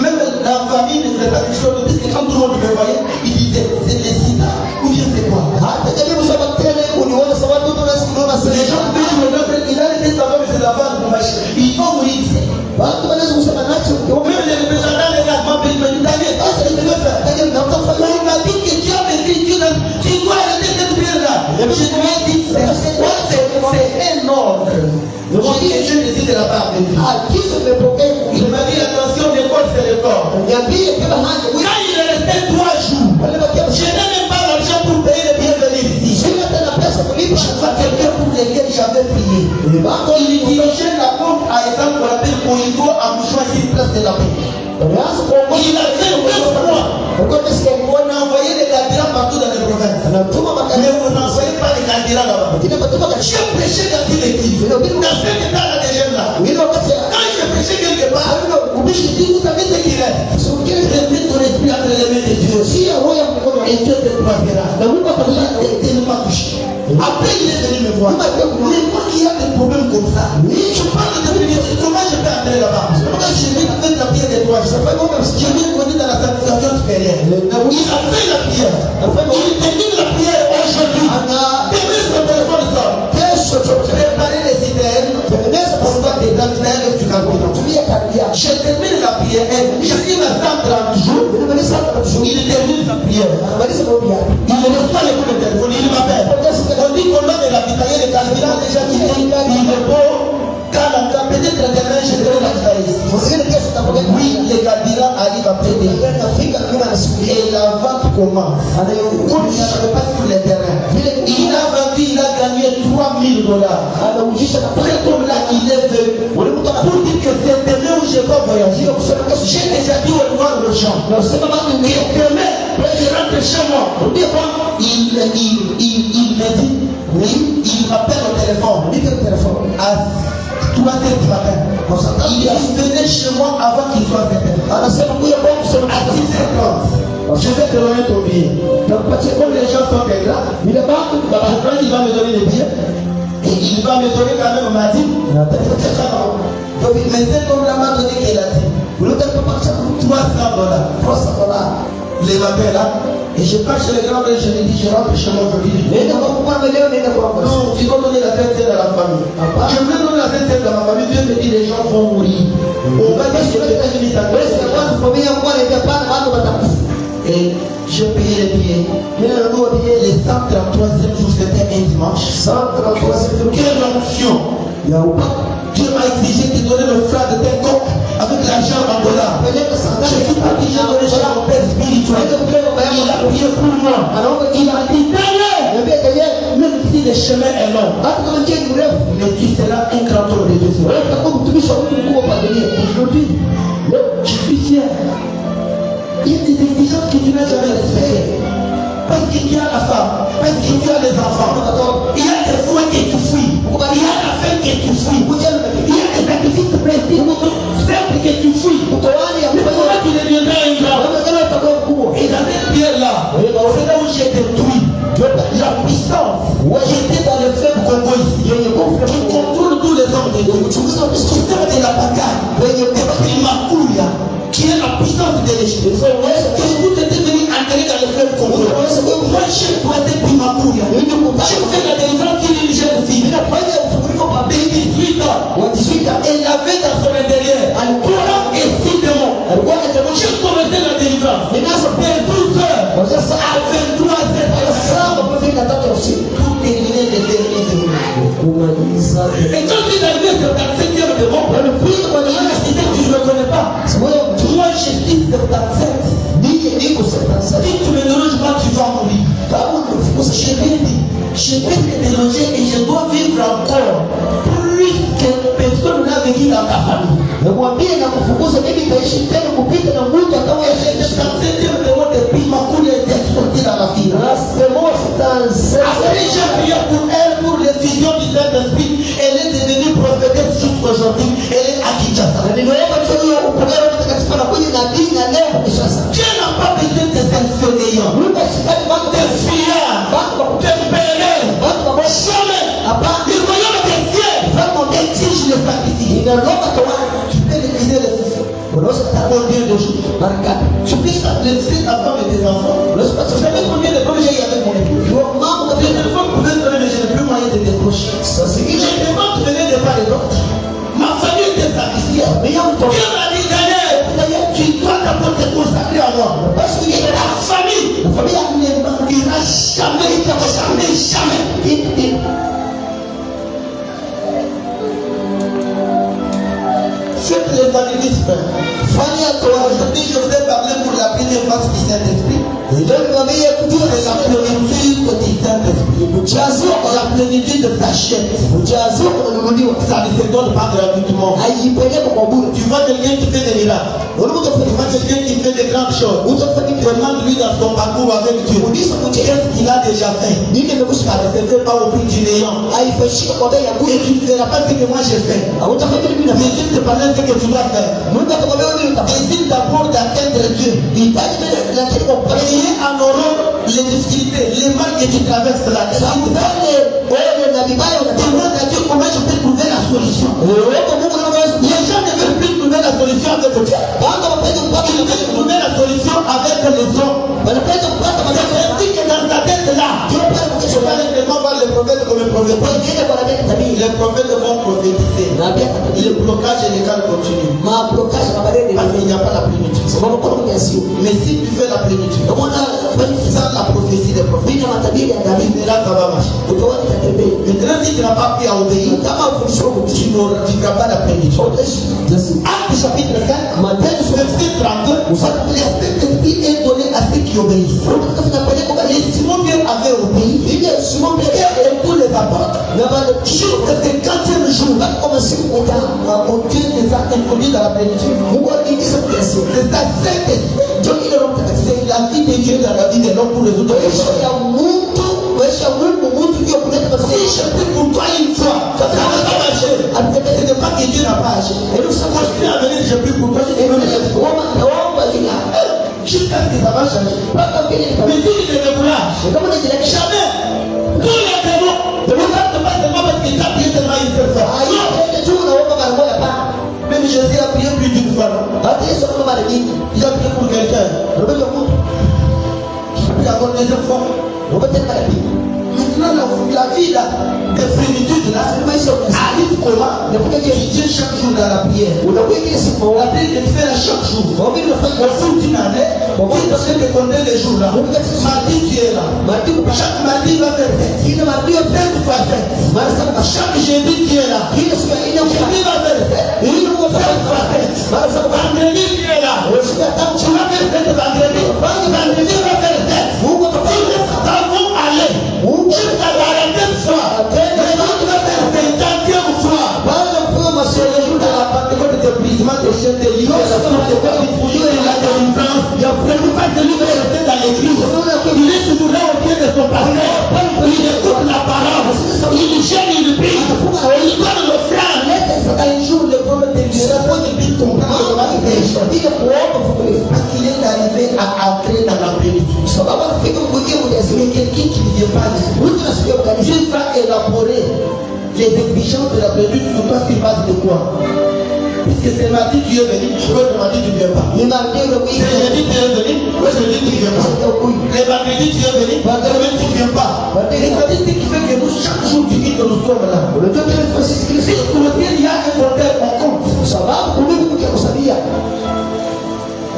même la famille ne faisait pas quelque chose, parce que quand tout le monde me voyait, il disait, c'est le sida, ou bien c'est quoi? Les gens veulent il a laissé sa femme et ses enfants pour marcher. Ils vont mourir. Même les représentants des gars m'appellent, ils me disent, Daniel, qu'est-ce que tu veux faire? Il m'a dit que tu as écrit, tu dois arrêter cette prière-là. Je lui ai dit, c'est un ordre. la part de Dieu. agizo limepokea Je me dis attention, l'école c'est le corps. niambie kila hali Quand il est resté 3 jours, je n'ai même pas l'argent pour payer le bienvenue ici. sina tena pesa kulipa Je vois quelqu'un pour lequel j'avais prié. Il dirigeait la pompe à exemple pour appeler Koïgo à Mouchoua sur place de la paix. Alianza kuongoza Il avait 9 mois. alikuwa amesikia On a envoyé des carburants partout dans les provinces. anatuma Mais magari on n'envoyait pas les carburants là-bas. lakini ametuma gari J'ai prêché dans une église. Dans cet état-là des jeunes-là. wengine wakati Quand j'ai prêché quelque part, je dis, vous savez ce qu'il est. usifikiri Remets ton esprit entre les mains de Dieu. si roho ya mkono Et Dieu te prospérera. na Mungu atakuja Il ne m'a touché. Après, il est venu me voir. Mungu atakuja Mais moi qui a des problèmes comme ça, je parle de prière. Comment je peux entrer là-bas? Quand je vais faire la prière des doigts, je vais connu dans la sanctification supérieure. Il a fait la prière. Il termine la prière aujourd'hui. Demain, sur le téléphone sort. Préparer les citernes. Pour toi, des citernes que tu vas tumia karibia je termine la prière. J'arrive à 130 jours. Il termine sa prière. anamaliza maombi yake Il ne reçoit le coup de téléphone. Il m'appelle. On dit qu'on a de la vitaille, le carburant déjà qui est. Il est beau. Quand peut-être demain, je serai la vitaille ici. mwingine kesho utapokea Oui, le carburant arrive après des gari nafika nyuma na siku et la vente commence. On ne pas sur les terrains. Il a vendu, il a gagné $3,000. anaujisha na Après comme là, il est venu pour dire que c'est demain où je vais voyager. J'ai déjà dit au revoir aux gens. na usema mambo Et ndio demain, quand je rentre chez moi, ndio kwa il me dit, il m'appelle au téléphone nipe telefoni à 3 heures du matin. Il venait chez moi avant qu'il soit 7 heures. anasema kuya kwa kusema À 10h30, je vais te donner ton billet. nakupatia Comme les gens sont ingrats, vile bangu baba quand il va me donner les billets, et il va me donner quand même ma dîme. Mais cet homme-là m'a donné qu'il a dit $300. Les matins là, et je passe chez les grands frères, je lui dis, je rentre chez moi aujourd'hui. nenda kwa kumwana leo nenda kwa kwa Non, tu dois donner la tête à la famille. Je vais donner la tête à ma famille. Dieu me dit, les gens vont mourir. On va dire que les États-Unis Yesu s'agressent. kwa familia kwa ile pana watu watakufa Et je payais les billets. Mais le nouveau billet, les 133e jour, c'était un dimanche. 133 Quelle onction! ya upako Dieu m'a exigé de donner le frère de tes coq avec l'argent en dollars. peleka Je sadaka suis parti, j'ai donné chez mon père spirituel. Il a prié pour moi. anaomba Il a dit, Daniel, niambie kaje même si le chemin est long, hata kama njia ni mrefu mais tu seras un grand homme de Dieu. wewe utakuwa mtumishi wa Mungu mkubwa kwa dunia Aujourd'hui, je suis fier. Il y a des exigences que tu n'as jamais respectées. Parce que tu as la femme, parce que tu as les enfants. Il y a des fois que tu fuis. Il y a la faim que tu fuis. Il y a des sacrifices précis. Simple que tu fuis. utoani ya Mais comment tu deviendras un grand? kama kana utakuwa mkubwa Et dans cette pierre-là, c'est là où j'ai détruit la puissance qui était dans le fleuve Congo ici. Qui contrôle tous les hommes de Dieu. Qui sort de la bataille. Et Makuya, qui est la puissance de l'échelle. Que vous êtes venu entrer dans le fleuve Congo. Moi, je dois être Makuya. Je fais la délivrance d'une jeune fille. De 18 ans. Elle avait dans son intérieur un courant et 6 démons. J'ai commencé la délivrance. De 12 heures à 23 heures. Tout terminé les derniers démons. Et quand il est arrivé sur ta 7e démon, la cité que je ne connais pas. Moi, je dis 77. Si tu me déranges pas, tu vas mourir. Je vais dire, je vais te déranger et je dois vivre encore plus que personne n'a vécu dans ta famille. namwambie na kufukuza mimi nitaishi tena kupita na mtu akawa Le 37e démon depuis ma coulée était sorti dans la ville. Après, j'ai prié pour elle, pour l'effusion du Saint-Esprit. Elle est devenue prophétesse jusqu'aujourd'hui. Elle est à Kinshasa. Dieu n'a pas besoin de s'inférieurs, de fiers, de pérés. Jamais. Le royaume des cieux exige le sacrifice. Tu peux l'égliser les enfants. Combien de jours? Tu peux laisser ta femme et tes enfants. Vous savez combien de temps j'ai eu avec mon épouse? Le téléphone pouvait donner, mais je n'ai plus moyen de décrocher. Je demande de venir de part et d'autre. Ma famille était sacrifiée. Dieu m'a dit, Daniel, tu dois d'abord te consacrer à moi. Parce que la famille ne manquera jamais, jamais. l'évangéliste, frère. Aujourd'hui, je vous ai parlé pour la première fois du Saint-Esprit. C'est la plénitude du Saint-Esprit. La plénitude de sa chair. Ça ne se donne pas gratuitement. Tu vois quelqu'un qui fait des miracles. Tu vois quelqu'un qui fait des grandes choses. Demande-lui dans son parcours avec Dieu. Qu'est-ce qu'il a déjà fait? Ça ne se fait pas au prix du néant. Et tu ne feras pas ce que moi j'ai fait. Mais Dieu te parle de ce que tu dois faire. Décide d'abord d'atteindre Dieu. Et en auront les difficultés, les mal que tu traverses là. Demande à Dieu comment je peux trouver la solution. Les gens ne veulent plus trouver la solution avec Dieu. Ils veulent trouver la solution avec les hommes. C'est dit que dans ta tête là, je ne vais pas vraiment voir les prophètes comme les prophètes. Les prophètes vont prophétiser. Le blocage et l'écart continue. Parce qu'il n'y a pas la plénitude. Mais si tu fais la plénitude, sans la prophétie des prophètes, là ça va marcher. Maintenant, si tu n'as pas pris à obéir, tu n'auras pas la plénitude. Acte chapitre 5, verset 32, l'Esprit est donné à ceux qui obéissent. Et Simon Pierre avait obéi, et tous les apôtres, jusqu'au 50e jour, Dieu les a introduits dans la plénitude. C'est ça, c'est la vie de Dieu dans la vie de l'homme pour résoudre les choses. Si je prie pour toi une fois, ça ne va pas marcher. Ce n'est pas que Dieu n'a pas agi. Et nous sommes continués à venir, je prie pour toi, je prie pour toi. Jusqu'à ce que ça va changer. Mais si tu te décourages, jamais. Tous les démons ne regardent pas seulement parce qu'il t'a prié seulement une seule fois. Même Jésus a prié plus d'une fois. Il a prié pour quelqu'un. Il a prié encore une deuxième fois. Maintenant, la vie là, de plénitude là, arrive comment? Tu tiens chaque jour dans la prière. La prière que tu fais là chaque jour. Au fond d'une année, tu dois te compter les jours là. Mardi, tu es là. Chaque mardi, il va faire fête. 5 fois fête. Chaque jeudi, tu es là. Jeudi va faire fête. 5 fois fête. Vendredi, tu es là. Tu vas faire fête vendredi. Vendredi, tu vas faire fête. Nous vont aller jusqu'à la 40e fois. Les autres vont faire 50e fois. C'est le jour de la Pentecôte de brisement des chaînes de livres. Il y a la délivrance. Il a prévu pas de livre rester dans l'église. Il est toujours là au pied de son pasteur. Il écoute la parole. Il gêne, il prie. Il donne le frère. Un jour, le prophète de Dieu, il dit comprendre parce qu'il est arrivé à entrer dans la plénitude. Mais quelqu'un qui ne vient pas Dieu va élaborer les exigences de la plénitude sur toi sur base de quoi? Puisque c'est mardi tu es venu, l'autre mardi tu ne viens pas. C'est jeudi tu es venu, l'autre jeudi tu ne viens pas. Les vendredis tu es venu, vendredi tu ne viens pas. Et c'est ce qui fait que nous, chaque jour tu dis que nous sommes là. Si pour le ciel il y a un compteur, on compte. Ça va, pour nous,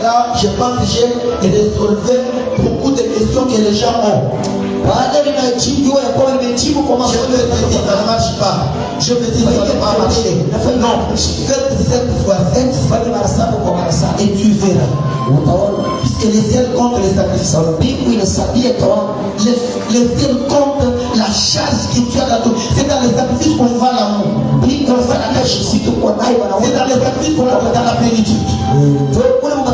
là, je pense que j'ai résolu beaucoup de questions que les gens ont. Je me dis, ça ne marche pas. Je me dis, ça ne va pas marcher. Non, faites 7 fois 7 et tu verras. Puisque les ciels comptent les sacrifices. Les ciels comptent la charge que tu as dans ton. C'est dans les sacrifices qu'on voit l'amour. C'est dans les sacrifices qu'on voit dans la plénitude.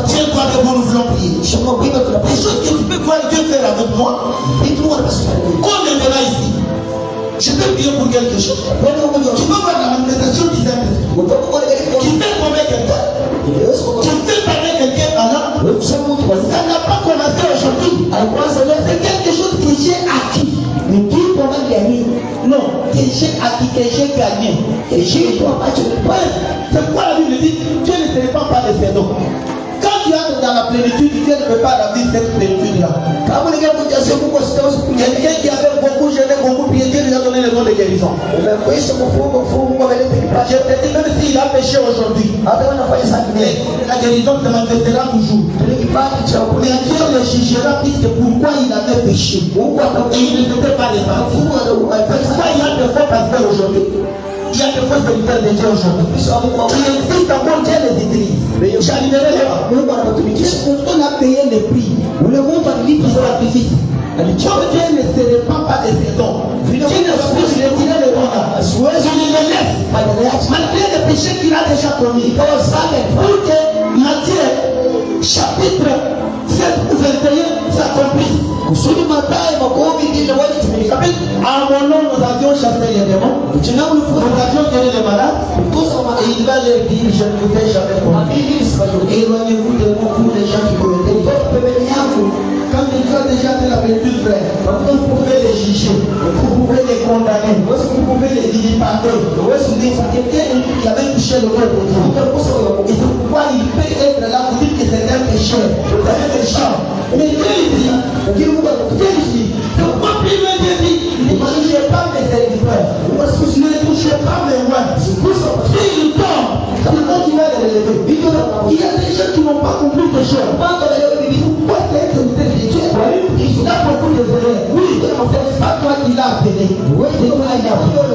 Tiens-toi debout, nous voulons prier. Les choses que tu peux voir Dieu faire avec moi. Qu'on est là ici. Je peux prier pour quelque chose. Tu peux voir la manifestation du Saint-Esprit. Tu peux convaincre quelqu'un. Tu peux parler quelqu'un pendant. Ça n'a pas commencé aujourd'hui. C'est quelque chose que j'ai acquis. Mais Dieu comment gagner? Non, que j'ai acquis, que j'ai gagné. Et j'ai pas de c'est quoi la Bible dit? Dieu ne se répand pas de ses dons. Quand tu entres dans la plénitude, Dieu ne peut pas vivre cette plénitude-là. Quelqu'un qui avait beaucoup jeûné, beaucoup prié, Dieu lui a donné le nom de guérison. Je te dis, même s'il a péché aujourd'hui, la guérison se manifestera toujours. Mais Dieu le jugera puisque pourquoi il avait péché. Et il ne peut pas les partir. Pourquoi il a de faux pasteurs aujourd'hui. Il y a des fausses véritables de Dieu aujourd'hui. Il existe encore Dieu les églises. J'animerai les on a payé le prix. Le monde a dit qu'il sacrifice. Comme Dieu ne se répand pas de ses dons. Dieu ne puisse retirer le monde. Je ne le laisse. Malgré les péchés qu'il a déjà commis. Pour que Matthieu, chapitre 7 ou 21 s'accomplisse. À mon nom, nous avions chassé les démons. Nous avions guéri les malades. Et il va leur dire, je ne vous ai jamais connu. Éloignez-vous de moi, vous les gens qui commettez les fautes. Quand ils ont déjà fait la vertu vraie, vous pouvez les juger, vous pouvez les condamner, vous pouvez les vilipender. Quelqu'un qui avait touché le corps de Dieu, et pourquoi il peut être là, vous dites que c'est un pécheur, c'est un méchant. Mais Dieu dit, pourquoi plus loin Dieu dit, ne touchez pas mes serviteurs, ne touchez pas mes rois. S'il tombe, c'est moi qui vais les relever. Il y a des gens qui n'ont pas compris des choses. Pourquoi est-ce que vous êtes Dieu? Il a beaucoup de erreurs. Oui, c'est pas toi qui l'as appelé. Oui, c'est toi qui l'as appelé.